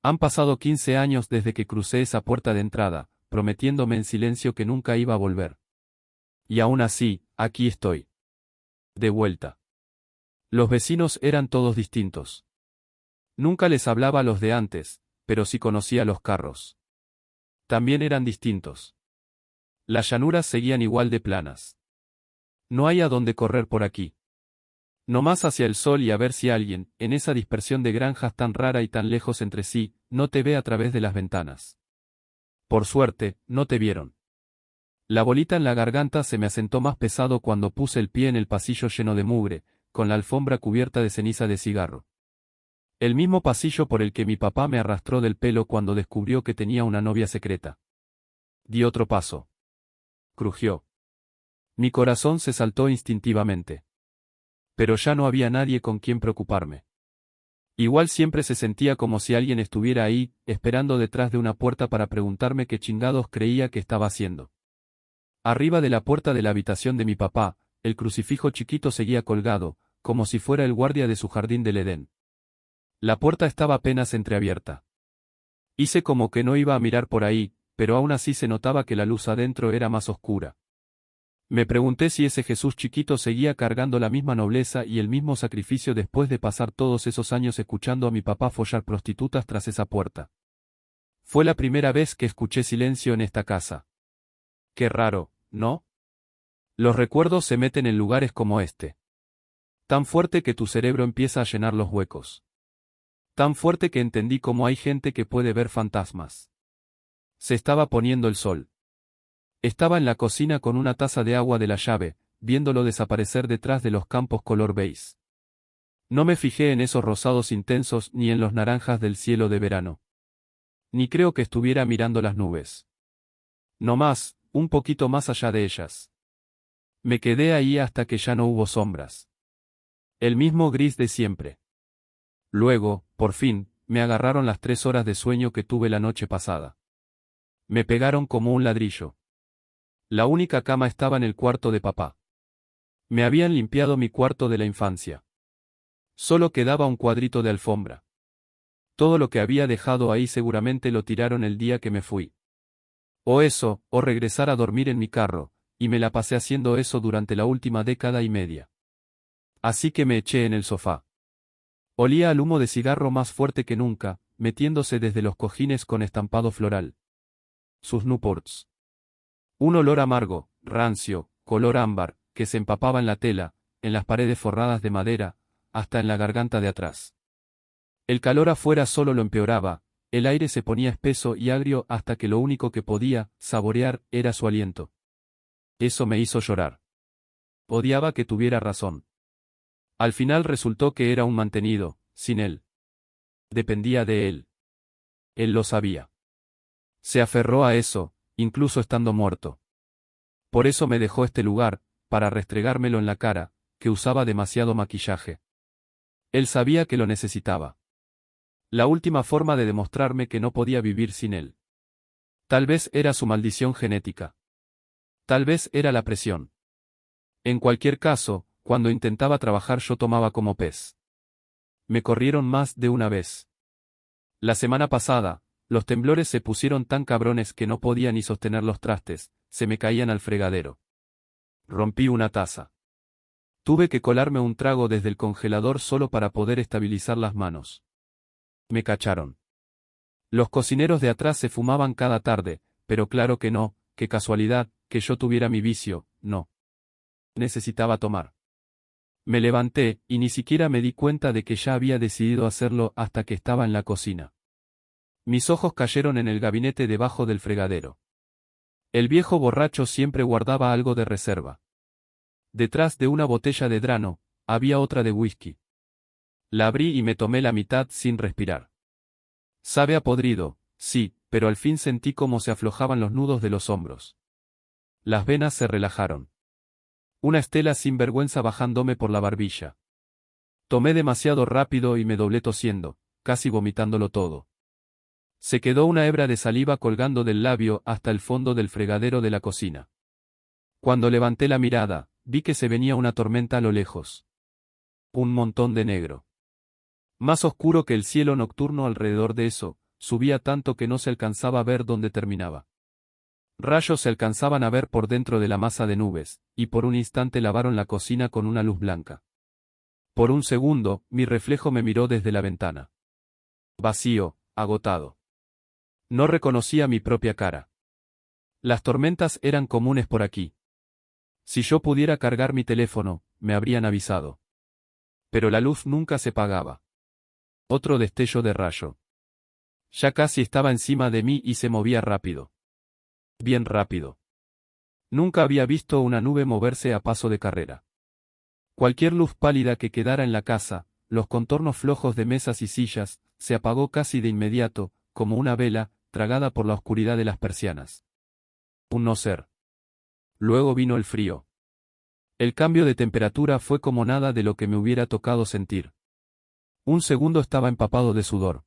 Han pasado 15 años desde que crucé esa puerta de entrada, prometiéndome en silencio que nunca iba a volver. Y aún así, aquí estoy. De vuelta. Los vecinos eran todos distintos. Nunca les hablaba a los de antes, pero sí conocía los carros. También eran distintos. Las llanuras seguían igual de planas. No hay a dónde correr por aquí. No más hacia el sol y a ver si alguien, en esa dispersión de granjas tan rara y tan lejos entre sí, no te ve a través de las ventanas. Por suerte, no te vieron. La bolita en la garganta se me asentó más pesado cuando puse el pie en el pasillo lleno de mugre, con la alfombra cubierta de ceniza de cigarro. El mismo pasillo por el que mi papá me arrastró del pelo cuando descubrió que tenía una novia secreta. Di otro paso. Crujió. Mi corazón se saltó instintivamente. Pero ya no había nadie con quien preocuparme. Igual siempre se sentía como si alguien estuviera ahí, esperando detrás de una puerta para preguntarme qué chingados creía que estaba haciendo. Arriba de la puerta de la habitación de mi papá, el crucifijo chiquito seguía colgado, como si fuera el guardia de su jardín del Edén. La puerta estaba apenas entreabierta. Hice como que no iba a mirar por ahí, pero aún así se notaba que la luz adentro era más oscura. Me pregunté si ese Jesús chiquito seguía cargando la misma nobleza y el mismo sacrificio después de pasar todos esos años escuchando a mi papá follar prostitutas tras esa puerta. Fue la primera vez que escuché silencio en esta casa. Qué raro, ¿no? Los recuerdos se meten en lugares como este. Tan fuerte que tu cerebro empieza a llenar los huecos. Tan fuerte que entendí cómo hay gente que puede ver fantasmas. Se estaba poniendo el sol. Estaba en la cocina con una taza de agua de la llave, viéndolo desaparecer detrás de los campos color beige. No me fijé en esos rosados intensos ni en los naranjas del cielo de verano. Ni creo que estuviera mirando las nubes. No más, un poquito más allá de ellas. Me quedé ahí hasta que ya no hubo sombras. El mismo gris de siempre. Luego, por fin, me agarraron las 3 horas de sueño que tuve la noche pasada. Me pegaron como un ladrillo. La única cama estaba en el cuarto de papá. Me habían limpiado mi cuarto de la infancia. Solo quedaba un cuadrito de alfombra. Todo lo que había dejado ahí seguramente lo tiraron el día que me fui. O eso, o regresar a dormir en mi carro, y me la pasé haciendo eso durante la última década y media. Así que me eché en el sofá. Olía al humo de cigarro más fuerte que nunca, metiéndose desde los cojines con estampado floral. Sus Newports. Un olor amargo, rancio, color ámbar, que se empapaba en la tela, en las paredes forradas de madera, hasta en la garganta de atrás. El calor afuera solo lo empeoraba, el aire se ponía espeso y agrio hasta que lo único que podía saborear era su aliento. Eso me hizo llorar. Odiaba que tuviera razón. Al final resultó que era un mantenido, sin él. Dependía de él. Él lo sabía. Se aferró a eso, incluso estando muerto. Por eso me dejó este lugar, para restregármelo en la cara, que usaba demasiado maquillaje. Él sabía que lo necesitaba. La última forma de demostrarme que no podía vivir sin él. Tal vez era su maldición genética. Tal vez era la presión. En cualquier caso, cuando intentaba trabajar yo tomaba como pez. Me corrieron más de una vez. La semana pasada, los temblores se pusieron tan cabrones que no podía ni sostener los trastes, se me caían al fregadero. Rompí una taza. Tuve que colarme un trago desde el congelador solo para poder estabilizar las manos. Me cacharon. Los cocineros de atrás se fumaban cada tarde, pero claro que no, qué casualidad, que yo tuviera mi vicio, no. Necesitaba tomar. Me levanté, y ni siquiera me di cuenta de que ya había decidido hacerlo hasta que estaba en la cocina. Mis ojos cayeron en el gabinete debajo del fregadero. El viejo borracho siempre guardaba algo de reserva. Detrás de una botella de Drano, había otra de whisky. La abrí y me tomé la mitad sin respirar. Sabe a podrido, sí, pero al fin sentí cómo se aflojaban los nudos de los hombros. Las venas se relajaron. Una estela sin vergüenza bajándome por la barbilla. Tomé demasiado rápido y me doblé tosiendo, casi vomitándolo todo. Se quedó una hebra de saliva colgando del labio hasta el fondo del fregadero de la cocina. Cuando levanté la mirada, vi que se venía una tormenta a lo lejos. Un montón de negro. Más oscuro que el cielo nocturno alrededor de eso, subía tanto que no se alcanzaba a ver dónde terminaba. Rayos se alcanzaban a ver por dentro de la masa de nubes, y por un instante lavaron la cocina con una luz blanca. Por un segundo, mi reflejo me miró desde la ventana. Vacío, agotado. No reconocía mi propia cara. Las tormentas eran comunes por aquí. Si yo pudiera cargar mi teléfono, me habrían avisado. Pero la luz nunca se pagaba. Otro destello de rayo. Ya casi estaba encima de mí y se movía rápido. Bien rápido. Nunca había visto una nube moverse a paso de carrera. Cualquier luz pálida que quedara en la casa, los contornos flojos de mesas y sillas, se apagó casi de inmediato, como una vela, tragada por la oscuridad de las persianas. Un no ser. Luego vino el frío. El cambio de temperatura fue como nada de lo que me hubiera tocado sentir. Un segundo estaba empapado de sudor.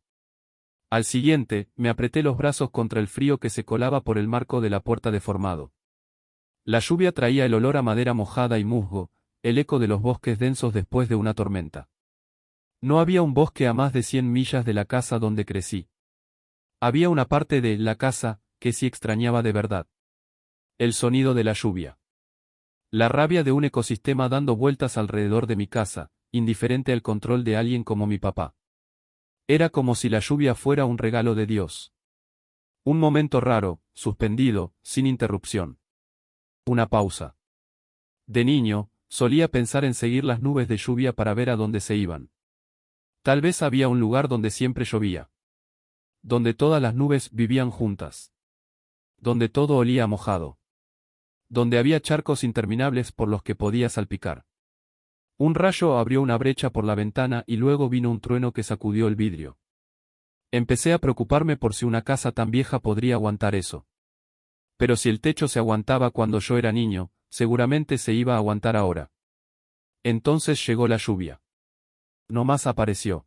Al siguiente, me apreté los brazos contra el frío que se colaba por el marco de la puerta deformado. La lluvia traía el olor a madera mojada y musgo, el eco de los bosques densos después de una tormenta. No había un bosque a más de 100 millas de la casa donde crecí. Había una parte de la casa que sí extrañaba de verdad. El sonido de la lluvia. La rabia de un ecosistema dando vueltas alrededor de mi casa, indiferente al control de alguien como mi papá. Era como si la lluvia fuera un regalo de Dios. Un momento raro, suspendido, sin interrupción. Una pausa. De niño, solía pensar en seguir las nubes de lluvia para ver a dónde se iban. Tal vez había un lugar donde siempre llovía. Donde todas las nubes vivían juntas. Donde todo olía a mojado. Donde había charcos interminables por los que podía salpicar. Un rayo abrió una brecha por la ventana y luego vino un trueno que sacudió el vidrio. Empecé a preocuparme por si una casa tan vieja podría aguantar eso. Pero si el techo se aguantaba cuando yo era niño, seguramente se iba a aguantar ahora. Entonces llegó la lluvia. No más apareció.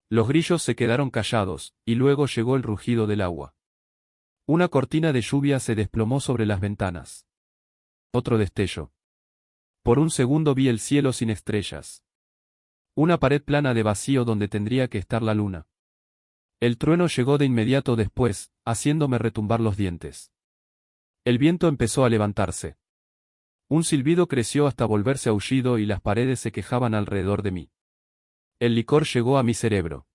Los grillos se quedaron callados, y luego llegó el rugido del agua. Una cortina de lluvia se desplomó sobre las ventanas. Otro destello. Por un segundo vi el cielo sin estrellas. Una pared plana de vacío donde tendría que estar la luna. El trueno llegó de inmediato después, haciéndome retumbar los dientes. El viento empezó a levantarse. Un silbido creció hasta volverse aullido y las paredes se quejaban alrededor de mí. El licor llegó a mi cerebro.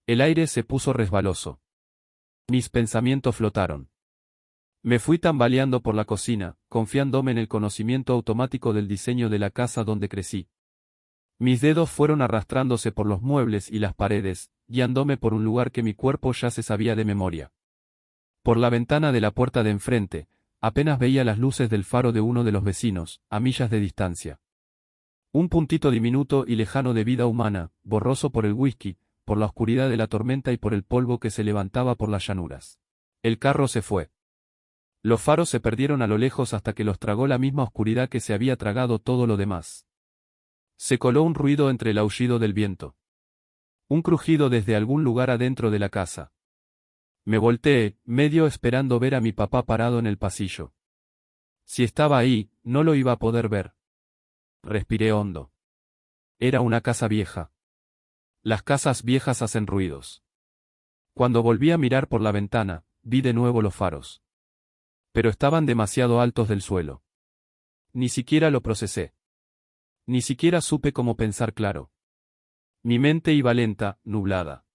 El aire se puso resbaloso. Mis pensamientos flotaron. Me fui tambaleando por la cocina, confiándome en el conocimiento automático del diseño de la casa donde crecí. Mis dedos fueron arrastrándose por los muebles y las paredes, guiándome por un lugar que mi cuerpo ya se sabía de memoria. Por la ventana de la puerta de enfrente, apenas veía las luces del faro de uno de los vecinos, a millas de distancia. Un puntito diminuto y lejano de vida humana, borroso por el whisky, por la oscuridad de la tormenta y por el polvo que se levantaba por las llanuras. El carro se fue. Los faros se perdieron a lo lejos hasta que los tragó la misma oscuridad que se había tragado todo lo demás. Se coló un ruido entre el aullido del viento. Un crujido desde algún lugar adentro de la casa. Me volteé, medio esperando ver a mi papá parado en el pasillo. Si estaba ahí, no lo iba a poder ver. Respiré hondo. Era una casa vieja. Las casas viejas hacen ruidos. Cuando volví a mirar por la ventana, vi de nuevo los faros. Pero estaban demasiado altos del suelo. Ni siquiera lo procesé. Ni siquiera supe cómo pensar claro. Mi mente iba lenta, nublada.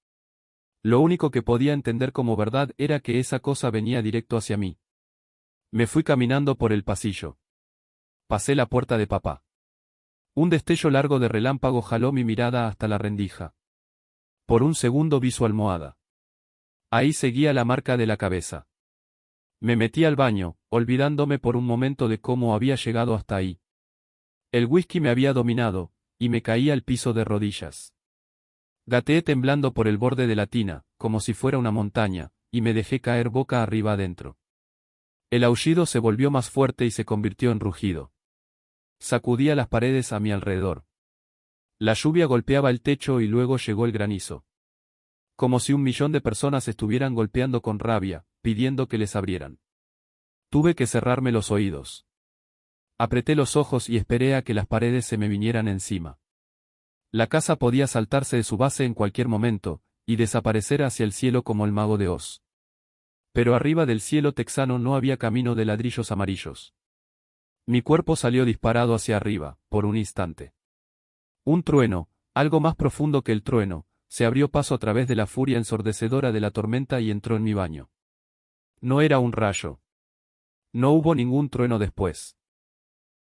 Lo único que podía entender como verdad era que esa cosa venía directo hacia mí. Me fui caminando por el pasillo. Pasé la puerta de papá. Un destello largo de relámpago jaló mi mirada hasta la rendija. Por un segundo vi su almohada. Ahí seguía la marca de la cabeza. Me metí al baño, olvidándome por un momento de cómo había llegado hasta ahí. El whisky me había dominado, y me caí al piso de rodillas. Gateé temblando por el borde de la tina, como si fuera una montaña, y me dejé caer boca arriba adentro. El aullido se volvió más fuerte y se convirtió en rugido. Sacudía las paredes a mi alrededor. La lluvia golpeaba el techo y luego llegó el granizo. Como si 1.000.000 de personas estuvieran golpeando con rabia, pidiendo que les abrieran. Tuve que cerrarme los oídos. Apreté los ojos y esperé a que las paredes se me vinieran encima. La casa podía saltarse de su base en cualquier momento, y desaparecer hacia el cielo como el mago de Oz. Pero arriba del cielo texano no había camino de ladrillos amarillos. Mi cuerpo salió disparado hacia arriba, por un instante. Un trueno, algo más profundo que el trueno, se abrió paso a través de la furia ensordecedora de la tormenta y entró en mi baño. No era un rayo. No hubo ningún trueno después.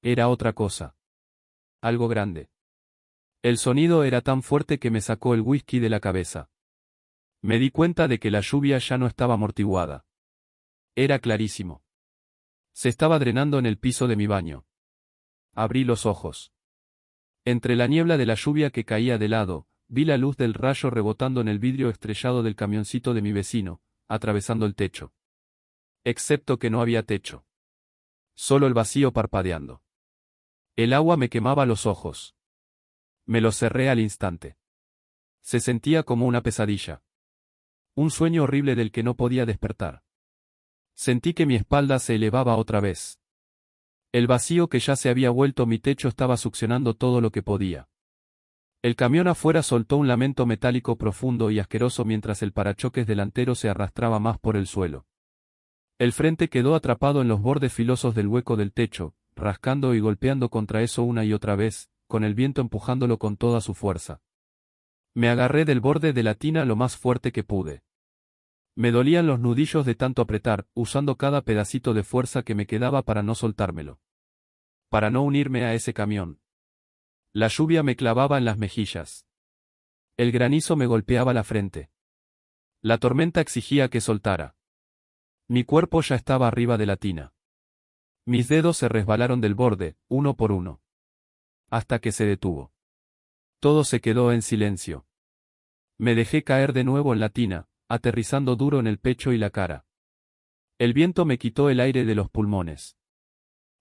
Era otra cosa. Algo grande. El sonido era tan fuerte que me sacó el whisky de la cabeza. Me di cuenta de que la lluvia ya no estaba amortiguada. Era clarísimo. Se estaba drenando en el piso de mi baño. Abrí los ojos. Entre la niebla de la lluvia que caía de lado, vi la luz del rayo rebotando en el vidrio estrellado del camioncito de mi vecino, atravesando el techo. Excepto que no había techo. Solo el vacío parpadeando. El agua me quemaba los ojos. Me los cerré al instante. Se sentía como una pesadilla. Un sueño horrible del que no podía despertar. Sentí que mi espalda se elevaba otra vez. El vacío que ya se había vuelto mi techo estaba succionando todo lo que podía. El camión afuera soltó un lamento metálico profundo y asqueroso mientras el parachoques delantero se arrastraba más por el suelo. El frente quedó atrapado en los bordes filosos del hueco del techo, rascando y golpeando contra eso una y otra vez, con el viento empujándolo con toda su fuerza. Me agarré del borde de la tina lo más fuerte que pude. Me dolían los nudillos de tanto apretar, usando cada pedacito de fuerza que me quedaba para no soltármelo. Para no unirme a ese camión. La lluvia me clavaba en las mejillas. El granizo me golpeaba la frente. La tormenta exigía que soltara. Mi cuerpo ya estaba arriba de la tina. Mis dedos se resbalaron del borde, uno por uno. Hasta que se detuvo. Todo se quedó en silencio. Me dejé caer de nuevo en la tina, aterrizando duro en el pecho y la cara. El viento me quitó el aire de los pulmones.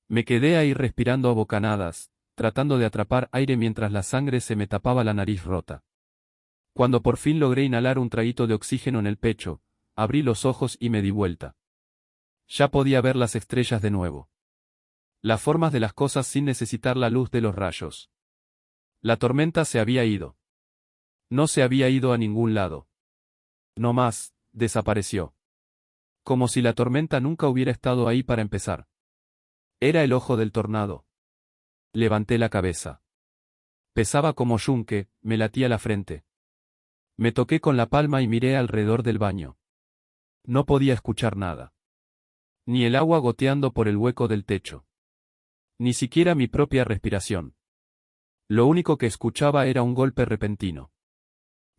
Me quedé ahí respirando a bocanadas, tratando de atrapar aire mientras la sangre se me tapaba la nariz rota. Cuando por fin logré inhalar un traguito de oxígeno en el pecho, abrí los ojos y me di vuelta. Ya podía ver las estrellas de nuevo. Las formas de las cosas sin necesitar la luz de los rayos. La tormenta se había ido. No se había ido a ningún lado. No más, desapareció. Como si la tormenta nunca hubiera estado ahí para empezar. Era el ojo del tornado. Levanté la cabeza. Pesaba como yunque, me latía la frente. Me toqué con la palma y miré alrededor del baño. No podía escuchar nada. Ni el agua goteando por el hueco del techo. Ni siquiera mi propia respiración. Lo único que escuchaba era un golpe repentino.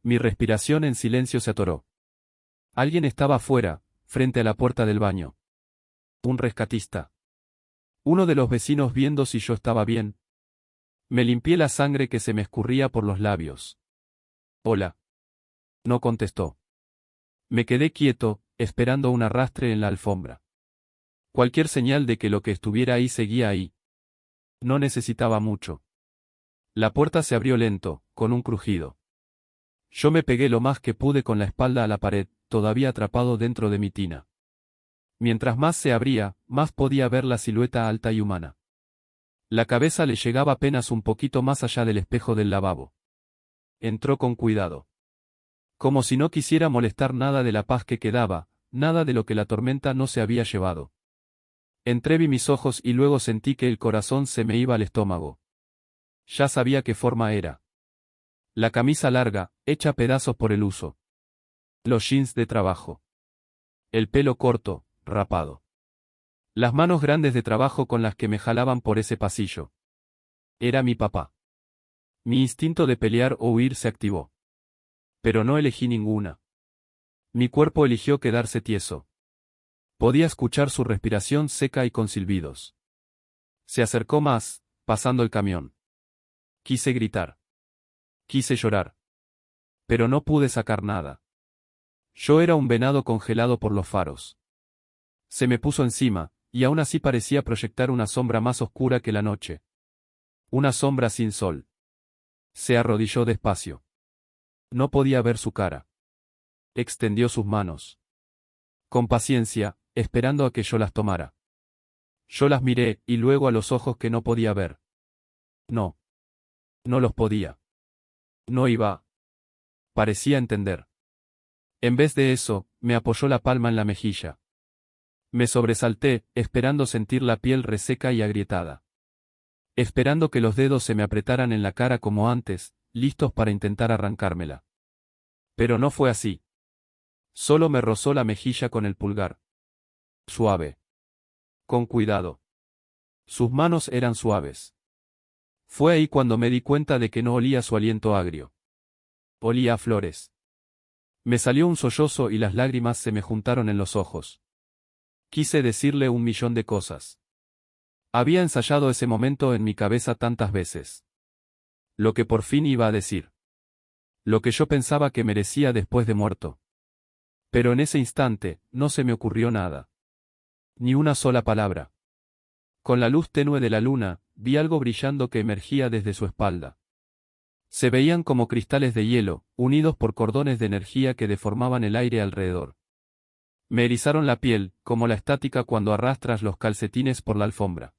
Mi respiración en silencio se atoró. Alguien estaba afuera, frente a la puerta del baño. Un rescatista. Uno de los vecinos viendo si yo estaba bien. Me limpié la sangre que se me escurría por los labios. Hola. No contestó. Me quedé quieto, esperando un arrastre en la alfombra. Cualquier señal de que lo que estuviera ahí seguía ahí. No necesitaba mucho. La puerta se abrió lento, con un crujido. Yo me pegué lo más que pude con la espalda a la pared, todavía atrapado dentro de mi tina. Mientras más se abría, más podía ver la silueta alta y humana. La cabeza le llegaba apenas un poquito más allá del espejo del lavabo. Entró con cuidado. Como si no quisiera molestar nada de la paz que quedaba, nada de lo que la tormenta no se había llevado. Entreví mis ojos y luego sentí que el corazón se me iba al estómago. Ya sabía qué forma era. La camisa larga, hecha pedazos por el uso. Los jeans de trabajo. El pelo corto, rapado. Las manos grandes de trabajo con las que me jalaban por ese pasillo. Era mi papá. Mi instinto de pelear o huir se activó. Pero no elegí ninguna. Mi cuerpo eligió quedarse tieso. Podía escuchar su respiración seca y con silbidos. Se acercó más, pasando el camión. Quise gritar. Quise llorar. Pero no pude sacar nada. Yo era un venado congelado por los faros. Se me puso encima, y aún así parecía proyectar una sombra más oscura que la noche. Una sombra sin sol. Se arrodilló despacio. No podía ver su cara. Extendió sus manos. Con paciencia, esperando a que yo las tomara. Yo las miré, y luego a los ojos que no podía ver. No. No los podía. No iba. Parecía entender. En vez de eso, me apoyó la palma en la mejilla. Me sobresalté, esperando sentir la piel reseca y agrietada. Esperando que los dedos se me apretaran en la cara como antes, listos para intentar arrancármela. Pero no fue así. Solo me rozó la mejilla con el pulgar. Suave. Con cuidado. Sus manos eran suaves. Fue ahí cuando me di cuenta de que no olía su aliento agrio. Olía a flores. Me salió un sollozo y las lágrimas se me juntaron en los ojos. Quise decirle 1.000.000 de cosas. Había ensayado ese momento en mi cabeza tantas veces. Lo que por fin iba a decir. Lo que yo pensaba que merecía después de muerto. Pero en ese instante, no se me ocurrió nada. Ni una sola palabra. Con la luz tenue de la luna, vi algo brillando que emergía desde su espalda. Se veían como cristales de hielo, unidos por cordones de energía que deformaban el aire alrededor. Me erizaron la piel, como la estática cuando arrastras los calcetines por la alfombra.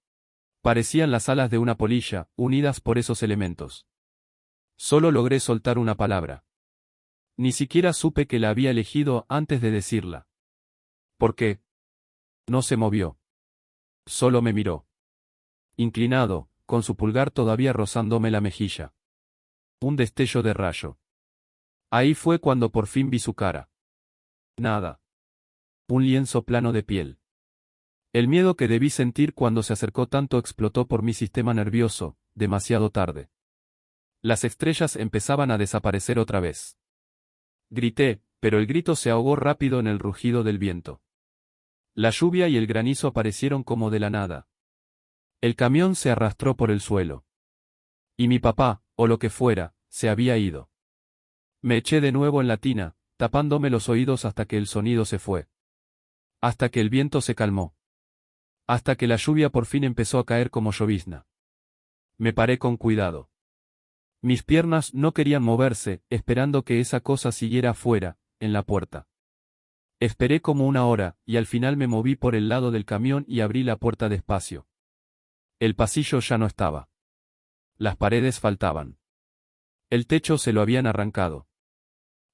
Parecían las alas de una polilla, unidas por esos elementos. Solo logré soltar una palabra. Ni siquiera supe que la había elegido antes de decirla. ¿Por qué? No se movió. Solo me miró. Inclinado, con su pulgar todavía rozándome la mejilla. Un destello de rayo. Ahí fue cuando por fin vi su cara. Nada. Un lienzo plano de piel. El miedo que debí sentir cuando se acercó tanto explotó por mi sistema nervioso, demasiado tarde. Las estrellas empezaban a desaparecer otra vez. Grité, pero el grito se ahogó rápido en el rugido del viento. La lluvia y el granizo aparecieron como de la nada. El camión se arrastró por el suelo. Y mi papá, o lo que fuera, se había ido. Me eché de nuevo en la tina, tapándome los oídos hasta que el sonido se fue. Hasta que el viento se calmó. Hasta que la lluvia por fin empezó a caer como llovizna. Me paré con cuidado. Mis piernas no querían moverse, esperando que esa cosa siguiera afuera, en la puerta. Esperé como 1 hora, y al final me moví por el lado del camión y abrí la puerta despacio. El pasillo ya no estaba. Las paredes faltaban. El techo se lo habían arrancado.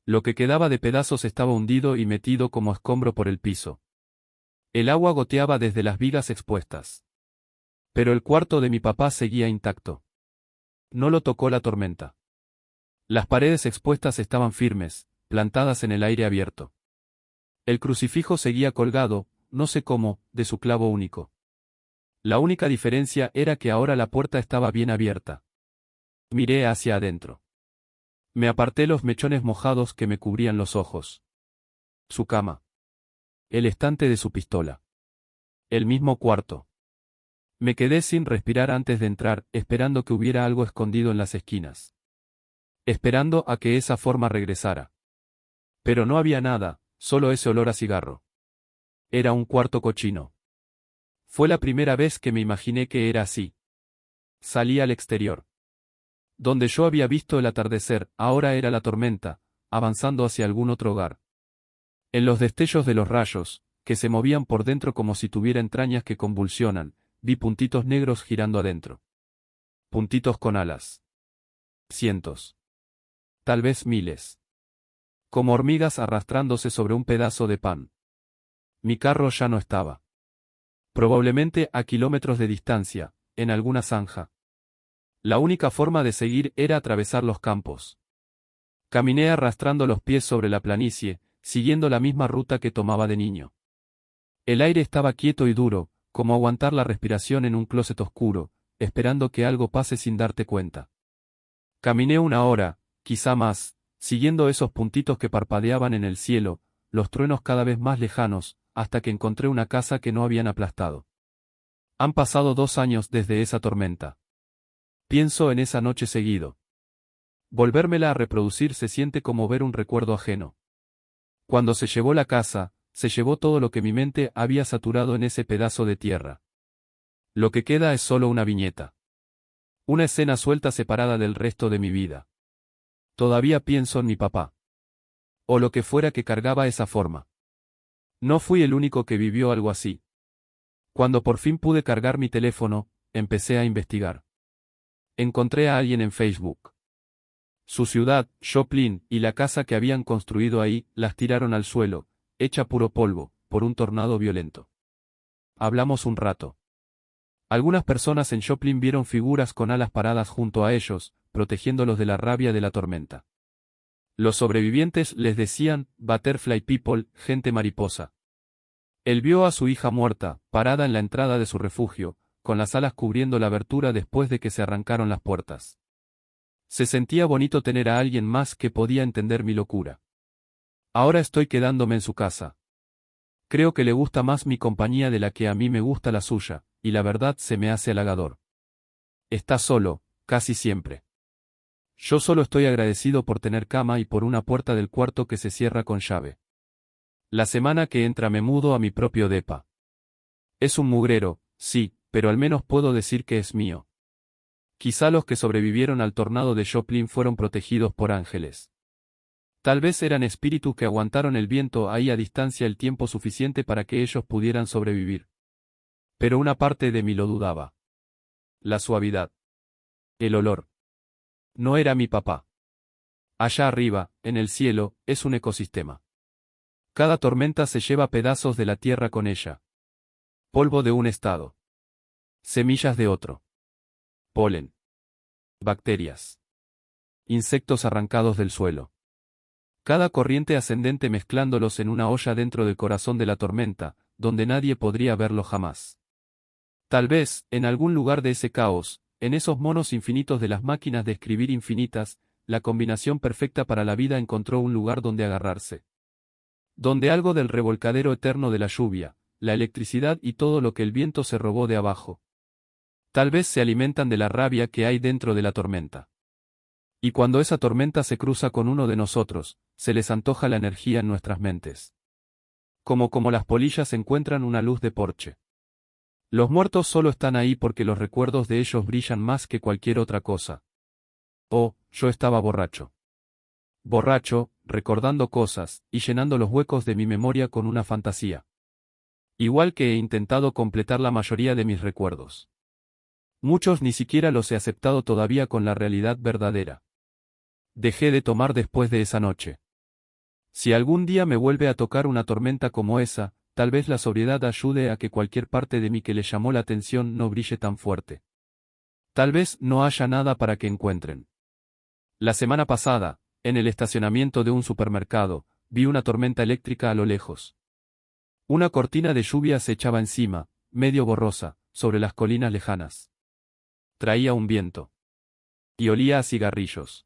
Lo que quedaba de pedazos estaba hundido y metido como escombro por el piso. El agua goteaba desde las vigas expuestas. Pero el cuarto de mi papá seguía intacto. No lo tocó la tormenta. Las paredes expuestas estaban firmes, plantadas en el aire abierto. El crucifijo seguía colgado, no sé cómo, de su clavo único. La única diferencia era que ahora la puerta estaba bien abierta. Miré hacia adentro. Me aparté los mechones mojados que me cubrían los ojos. Su cama. El estante de su pistola. El mismo cuarto. Me quedé sin respirar antes de entrar, esperando que hubiera algo escondido en las esquinas. Esperando a que esa forma regresara. Pero no había nada, solo ese olor a cigarro. Era un cuarto cochino. Fue la primera vez que me imaginé que era así. Salí al exterior. Donde yo había visto el atardecer, ahora era la tormenta, avanzando hacia algún otro hogar. En los destellos de los rayos, que se movían por dentro como si tuviera entrañas que convulsionan, vi puntitos negros girando adentro. Puntitos con alas. Cientos. Tal vez miles. Como hormigas arrastrándose sobre un pedazo de pan. Mi carro ya no estaba. Probablemente a kilómetros de distancia, en alguna zanja. La única forma de seguir era atravesar los campos. Caminé arrastrando los pies sobre la planicie, siguiendo la misma ruta que tomaba de niño. El aire estaba quieto y duro, como aguantar la respiración en un closet oscuro, esperando que algo pase sin darte cuenta. Caminé 1 hora, quizá más, siguiendo esos puntitos que parpadeaban en el cielo, los truenos cada vez más lejanos, hasta que encontré una casa que no habían aplastado. Han pasado 2 años desde esa tormenta. Pienso en esa noche seguido. Volvérmela a reproducir se siente como ver un recuerdo ajeno. Cuando se llevó la casa, se llevó todo lo que mi mente había saturado en ese pedazo de tierra. Lo que queda es solo una viñeta. Una escena suelta separada del resto de mi vida. Todavía pienso en mi papá. O lo que fuera que cargaba esa forma. No fui el único que vivió algo así. Cuando por fin pude cargar mi teléfono, empecé a investigar. Encontré a alguien en Facebook. Su ciudad, Joplin, y la casa que habían construido ahí, las tiraron al suelo, hecha puro polvo, por un tornado violento. Hablamos un rato. Algunas personas en Joplin vieron figuras con alas paradas junto a ellos, protegiéndolos de la rabia de la tormenta. Los sobrevivientes les decían, Butterfly People, gente mariposa. Él vio a su hija muerta, parada en la entrada de su refugio, con las alas cubriendo la abertura después de que se arrancaron las puertas. Se sentía bonito tener a alguien más que podía entender mi locura. Ahora estoy quedándome en su casa. Creo que le gusta más mi compañía de la que a mí me gusta la suya, y la verdad se me hace halagador. Está solo, casi siempre. Yo solo estoy agradecido por tener cama y por una puerta del cuarto que se cierra con llave. La semana que entra me mudo a mi propio depa. Es un mugrero, sí, pero al menos puedo decir que es mío. Quizá los que sobrevivieron al tornado de Joplin fueron protegidos por ángeles. Tal vez eran espíritus que aguantaron el viento ahí a distancia el tiempo suficiente para que ellos pudieran sobrevivir. Pero una parte de mí lo dudaba. La suavidad. El olor. No era mi papá. Allá arriba, en el cielo, es un ecosistema. Cada tormenta se lleva pedazos de la tierra con ella. Polvo de un estado. Semillas de otro. Polen. Bacterias. Insectos arrancados del suelo. Cada corriente ascendente mezclándolos en una olla dentro del corazón de la tormenta, donde nadie podría verlo jamás. Tal vez, en algún lugar de ese caos, en esos monos infinitos de las máquinas de escribir infinitas, la combinación perfecta para la vida encontró un lugar donde agarrarse. Donde algo del revolcadero eterno de la lluvia, la electricidad y todo lo que el viento se robó de abajo. Tal vez se alimentan de la rabia que hay dentro de la tormenta. Y cuando esa tormenta se cruza con uno de nosotros, se les antoja la energía en nuestras mentes. Como las polillas encuentran una luz de porche. Los muertos solo están ahí porque los recuerdos de ellos brillan más que cualquier otra cosa. Oh, yo estaba borracho. Borracho, recordando cosas, y llenando los huecos de mi memoria con una fantasía. Igual que he intentado completar la mayoría de mis recuerdos. Muchos ni siquiera los he aceptado todavía con la realidad verdadera. Dejé de tomar después de esa noche. Si algún día me vuelve a tocar una tormenta como esa, tal vez la sobriedad ayude a que cualquier parte de mí que le llamó la atención no brille tan fuerte. Tal vez no haya nada para que encuentren. La semana pasada, en el estacionamiento de un supermercado, vi una tormenta eléctrica a lo lejos. Una cortina de lluvia se echaba encima, medio borrosa, sobre las colinas lejanas. Traía un viento. Y olía a cigarrillos.